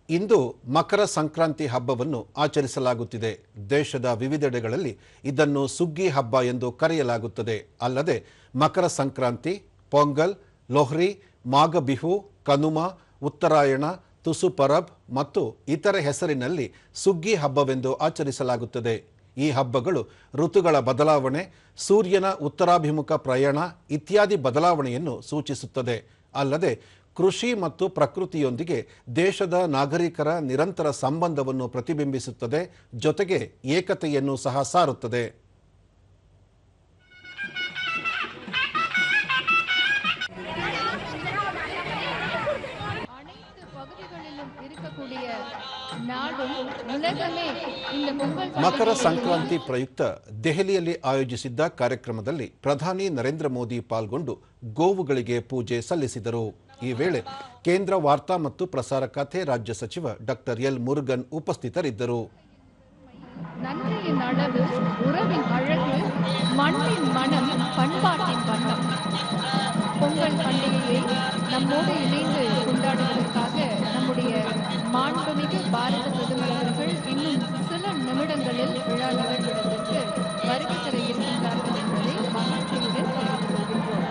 ಇಂದು ಮಕರ ಸಂಕ್ರಾಂತಿ ಹಬ್ಬವನ್ನು ಆಚರಿಸಲಾಗುತ್ತಿದೆ. ದೇಶದ ವಿವಿಧೆಡೆಗಳಲ್ಲಿ ಇದನ್ನು ಸುಗ್ಗಿ ಹಬ್ಬ ಎಂದು ಕರೆಯಲಾಗುತ್ತದೆ. ಅಲ್ಲದೆ ಮಕರ ಸಂಕ್ರಾಂತಿ, ಪೊಂಗಲ್, ಲೋಹ್ರಿ, ಮಾಘ ಬಿಹು, ಕನುಮ, ಉತ್ತರಾಯಣ, ತುಸು ಪರಬ್ ಮತ್ತು ಇತರೆ ಹೆಸರಿನಲ್ಲಿ ಸುಗ್ಗಿ ಹಬ್ಬವೆಂದು ಆಚರಿಸಲಾಗುತ್ತದೆ. ಈ ಹಬ್ಬಗಳು ಋತುಗಳ ಬದಲಾವಣೆ, ಸೂರ್ಯನ ಉತ್ತರಾಭಿಮುಖ ಪ್ರಯಾಣ ಇತ್ಯಾದಿ ಬದಲಾವಣೆಯನ್ನು ಸೂಚಿಸುತ್ತದೆ. ಅಲ್ಲದೆ ಕೃಷಿ ಮತ್ತು ಪ್ರಕೃತಿಯೊಂದಿಗೆ ದೇಶದ ನಾಗರಿಕರ ನಿರಂತರ ಸಂಬಂಧವನ್ನು ಪ್ರತಿಬಿಂಬಿಸುತ್ತದೆ. ಜೊತೆಗೆ ಏಕತೆಯನ್ನು ಸಹ ಸಾರುತ್ತದೆ. ಮಕರ ಸಂಕ್ರಾಂತಿ ಪ್ರಯುಕ್ತ ದೆಹಲಿಯಲ್ಲಿ ಆಯೋಜಿಸಿದ್ದ ಕಾರ್ಯಕ್ರಮದಲ್ಲಿ ಪ್ರಧಾನಿ ನರೇಂದ್ರ ಮೋದಿ ಪಾಲ್ಗೊಂಡು ಗೋವುಗಳಿಗೆ ಪೂಜೆ ಸಲ್ಲಿಸಿದರು. ಈ ವೇಳೆ ಕೇಂದ್ರ ವಾರ್ತಾ ಮತ್ತು ಪ್ರಸಾರ ಖಾತೆ ರಾಜ್ಯ ಸಚಿವ ಡಾಕ್ಟರ್ ಎಲ್ ಮುರುಗನ್ ಉಪಸ್ಥಿತರಿದ್ದರು. நன்றியின் அளவு, உறவின் அழகு, மண்ணின் மனம், பண்பாட்டின் வண்ணம். பொங்கல் பண்டிகையை நம்மோடு இணைந்து கொண்டாடுவதற்காக நம்முடைய மாண்புமிகு பாரத பிரதமர் அவர்கள் இன்னும் சில நிமிடங்களில் விழா நிகழ்விடத்திற்கு வருகை தர இருக்கின்றார்கள் என்பதை மகிழ்ச்சியுடன் தெரிவித்துக் கொள்கின்றோம்.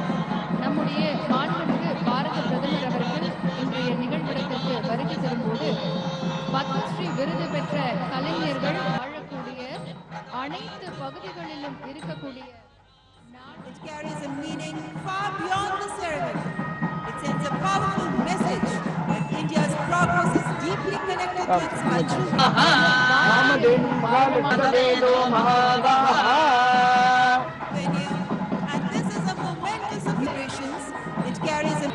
நம்முடைய மாண்புமிகு பாரத பிரதமர் அவர்கள் இன்றைய நிகழ்விடத்திற்கு வருகை தரும்போது பத்மஸ்ரீ விருது பெற்ற கலைஞர்கள் வாழக்கூடிய அனைத்து பகுதிகளிலும் இருக்கக்கூடிய It carries a meaning far beyond the ceremony. It sends a powerful message that India's progress is deeply connected to its culture. And this is a momentous celebrations. It carries a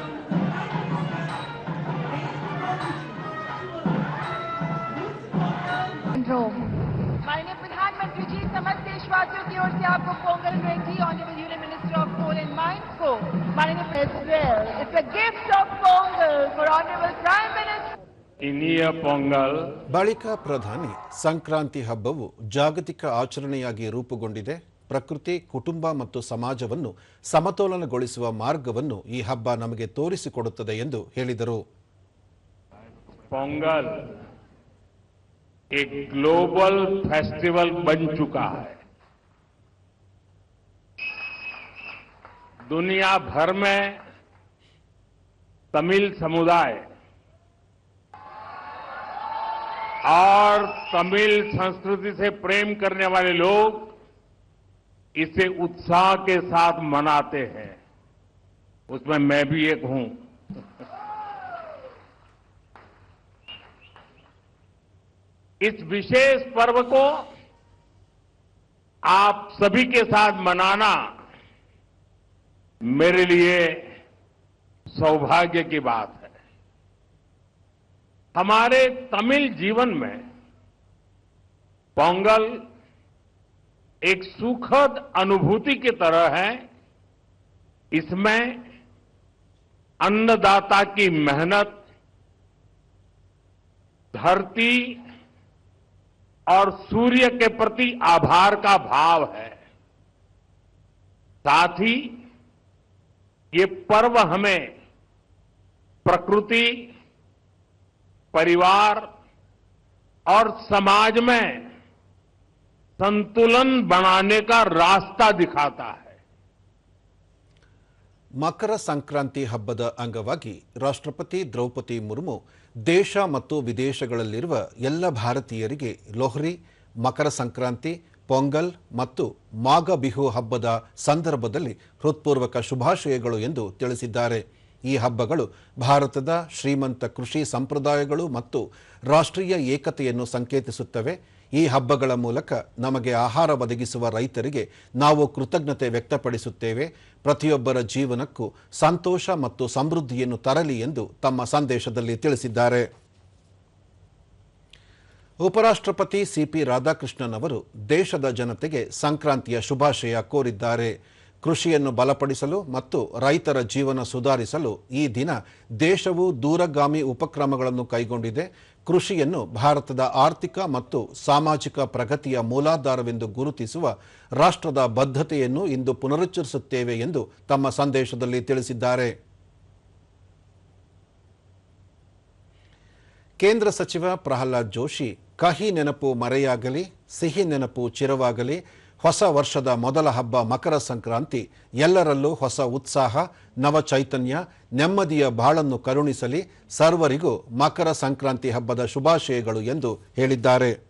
माननीय प्रधानमंत्री जी, समस्त देशवासियों की ओर से आपको पोंगल भेंटी honourable union minister of coal and mines को माननीय it's a gift of Pongal for honourable prime minister. ಇನಿಯ ಪೊಂಗಲ್ ಬಳಿಕ ಪ್ರಧಾನಿ ಸಂಕ್ರಾಂತಿ ಹಬ್ಬವು ಜಾಗತಿಕ ಆಚರಣೆಯಾಗಿ ರೂಪುಗೊಂಡಿದೆ. ಪ್ರಕೃತಿ, ಕುಟುಂಬ ಮತ್ತು ಸಮಾಜವನ್ನು ಸಮತೋಲನಗೊಳಿಸುವ ಮಾರ್ಗವನ್ನು ಈ ಹಬ್ಬ ನಮಗೆ ತೋರಿಸಿಕೊಡುತ್ತದೆ ಎಂದು ಹೇಳಿದರು. पोंगल एक ग्लोबल फेस्टिवल बन चुका है. दुनिया भर में तमिल समुदाय और तमिल संस्कृति से प्रेम करने वाले लोग इसे उत्साह के साथ मनाते हैं. उसमें मैं भी एक हूं. इस विशेष पर्व को आप सभी के साथ मनाना मेरे लिए सौभाग्य की बात है. हमारे तमिल जीवन में पोंगल एक सुखद अनुभूति की तरह है. इसमें अन्नदाता की मेहनत, धरती और सूर्य के प्रति आभार का भाव है. साथ ही ये पर्व हमें प्रकृति, परिवार और समाज में संतुलन बनाने का रास्ता दिखाता है. ಮಕರ ಸಂಕ್ರಾಂತಿ ಹಬ್ಬದ ಅಂಗವಾಗಿ ರಾಷ್ಟ್ರಪತಿ ದ್ರೌಪದಿ ಮುರ್ಮು ದೇಶ ಮತ್ತು ವಿದೇಶಗಳಲ್ಲಿರುವ ಎಲ್ಲ ಭಾರತೀಯರಿಗೆ ಲೋಹ್ರಿ, ಮಕರ ಸಂಕ್ರಾಂತಿ, ಪೊಂಗಲ್ ಮತ್ತು ಮಾಘ ಬಿಹು ಹಬ್ಬದ ಸಂದರ್ಭದಲ್ಲಿ ಹೃತ್ಪೂರ್ವಕ ಶುಭಾಶಯಗಳು ಎಂದು ತಿಳಿಸಿದ್ದಾರೆ. ಈ ಹಬ್ಬಗಳು ಭಾರತದ ಶ್ರೀಮಂತ ಕೃಷಿ ಸಂಪ್ರದಾಯಗಳು ಮತ್ತು ರಾಷ್ಟ್ರೀಯ ಏಕತೆಯನ್ನು ಸಂಕೇತಿಸುತ್ತವೆ. ಈ ಹಬ್ಬಗಳ ಮೂಲಕ ನಮಗೆ ಆಹಾರ ಒದಗಿಸುವ ರೈತರಿಗೆ ನಾವು ಕೃತಜ್ಞತೆ ವ್ಯಕ್ತಪಡಿಸುತ್ತೇವೆ. ಪ್ರತಿಯೊಬ್ಬರ ಜೀವನಕ್ಕೂ ಸಂತೋಷ ಮತ್ತು ಸಮೃದ್ಧಿಯನ್ನು ತರಲಿ ಎಂದು ತಮ್ಮ ಸಂದೇಶದಲ್ಲಿ ತಿಳಿಸಿದ್ದಾರೆ. ಉಪರಾಷ್ಟ್ರಪತಿ ಸಿಪಿ ರಾಧಾಕೃಷ್ಣನ್ ಅವರು ದೇಶದ ಜನತೆಗೆ ಸಂಕ್ರಾಂತಿಯ ಶುಭಾಶಯ ಕೋರಿದ್ದಾರೆ. ಕೃಷಿಯನ್ನು ಬಲಪಡಿಸಲು ಮತ್ತು ರೈತರ ಜೀವನ ಸುಧಾರಿಸಲು ಈ ದಿನ ದೇಶವು ದೂರಗಾಮಿ ಉಪಕ್ರಮಗಳನ್ನು ಕೈಗೊಂಡಿದೆ. ಕೃಷಿಯನ್ನು ಭಾರತದ ಆರ್ಥಿಕ ಮತ್ತು ಸಾಮಾಜಿಕ ಪ್ರಗತಿಯ ಮೂಲಾಧಾರವೆಂದು ಗುರುತಿಸುವ ರಾಷ್ಟ್ರದ ಬದ್ಧತೆಯನ್ನು ಇಂದು ಪುನರುಚ್ಚರಿಸುತ್ತೇವೆ ಎಂದು ತಮ್ಮ ಸಂದೇಶದಲ್ಲಿ ತಿಳಿಸಿದ್ದಾರೆ. ಕೇಂದ್ರ ಸಚಿವ ಪ್ರಹ್ಲಾದ್ ಜೋಶಿ ಕಹಿ ನೆನಪು ಮರೆಯಾಗಲಿ, ಸಿಹಿ ನೆನಪು ಚಿರವಾಗಲಿ. ಹೊಸ ವರ್ಷದ ಮೊದಲ ಹಬ್ಬ ಮಕರ ಸಂಕ್ರಾಂತಿ ಎಲ್ಲರಲ್ಲೂ ಹೊಸ ಉತ್ಸಾಹ, ನವ ಚೈತನ್ಯ, ನೆಮ್ಮದಿಯ ಬಾಳನ್ನು ಕರುಣಿಸಲಿ. ಸರ್ವರಿಗೂ ಮಕರ ಸಂಕ್ರಾಂತಿ ಹಬ್ಬದ ಶುಭಾಶಯಗಳು ಎಂದು ಹೇಳಿದ್ದಾರೆ.